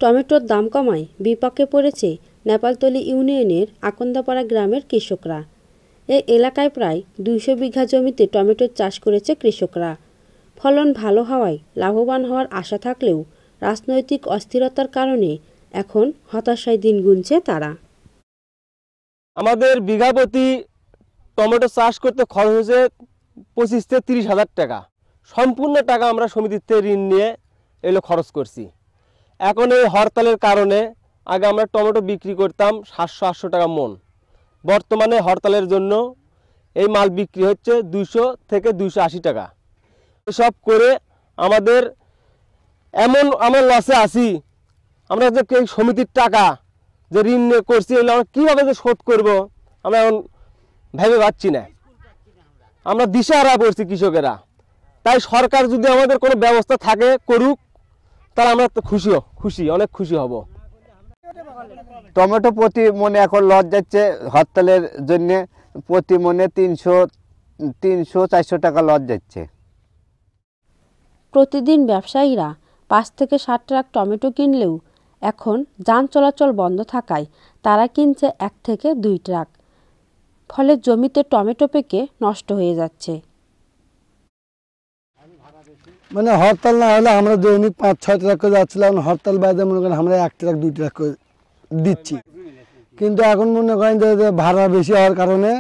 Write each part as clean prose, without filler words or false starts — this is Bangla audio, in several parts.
টমেটোর দাম কমায় বিপাকে পড়েছে নেপালতলী ইউনিয়নের আকন্দাপাড়া গ্রামের কৃষকরা। এই এলাকায় প্রায় ২০০ বিঘা জমিতে টমেটোর চাষ করেছে কৃষকরা। ফলন ভালো হওয়ায় লাভবান হওয়ার আশা থাকলেও রাজনৈতিক অস্থিরতার কারণে এখন হতাশায় দিন গুনছে তারা। আমাদের বিঘা প্রতি টমেটো চাষ করতে খরচ হয়েছে ২৫ থেকে ৩০ হাজার টাকা। সম্পূর্ণ টাকা আমরা সমিতির থেকে ঋণ নিয়ে এগুলো খরচ করছি। এখন এই হরতালের কারণে আগে আমরা টমেটো বিক্রি করতাম ৭০০-৮০০ টাকা মন। বর্তমানে হরতালের জন্য এই মাল বিক্রি হচ্ছে ২০০ থেকে ২৮০ টাকা। এসব করে আমাদের আমরা লসে আছি। আমরা যে সমিতির টাকা যে ঋণ নিয়ে করছি এগুলো আমরা কীভাবে যে শোধ করব আমরা এখন ভেবে পাচ্ছি না। আমরা দিশেহারা পড়ছি কৃষকেরা। তাই সরকার যদি আমাদের কোনো ব্যবস্থা থাকে করুক, তাহলে আমরা খুশি অনেক খুশি হব। টমেটো প্রতি মনে এখন লস যাচ্ছে হরতালের জন্যে, প্রতি মনে ৩০০-৪০০ টাকা লস যাচ্ছে। প্রতিদিন ব্যবসায়ীরা ৫ থেকে ৭ ট্রাক টমেটো কিনলেও এখন যান চলাচল বন্ধ থাকায় তারা কিনছে ১ থেকে ২ ট্রাক। ফলে জমিতে টমেটো পেকে নষ্ট হয়ে যাচ্ছে। মানে হরতাল না হলে আমরা দৈনিক ৫-৬ ট্রাক করে যাচ্ছিলাম, হরতাল বাদে মনে করেন আমরা ১ ট্রাক ২ ট্রাক করে দিচ্ছি। কিন্তু এখন মনে করেন যে ভাড়া বেশি হওয়ার কারণে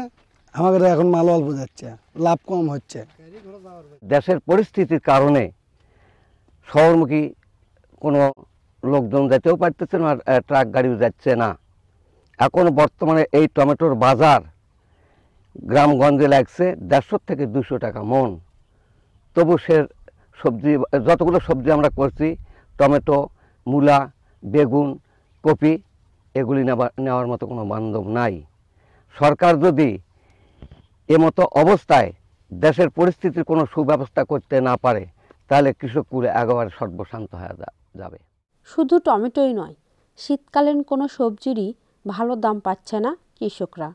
আমাদের এখন মাল অল্প যাচ্ছে, লাভ কম হচ্ছে। দেশের পরিস্থিতির কারণে শহরমুখী কোনো লোকজন যেতেও পারতেছে না, ট্রাক গাড়িও যাচ্ছে না। এখন বর্তমানে এই টমেটোর বাজার গ্রামগঞ্জে লাগছে ১৫০ থেকে ২০০ টাকা মন। তবু সে সবজি, যতগুলো সবজি আমরা করছি, টমেটো, মূলা, বেগুন, কপি, এগুলি নেওয়ার মতো কোনো বান্ধব নাই। সরকার যদি এমতো অবস্থায় দেশের পরিস্থিতির কোনো সুব্যবস্থা করতে না পারে, তাহলে কৃষককুলে একেবারে সর্বশান্ত হয়ে যাবে। শুধু টমেটোই নয়, শীতকালীন কোনো সবজিরই ভালো দাম পাচ্ছে না কৃষকরা।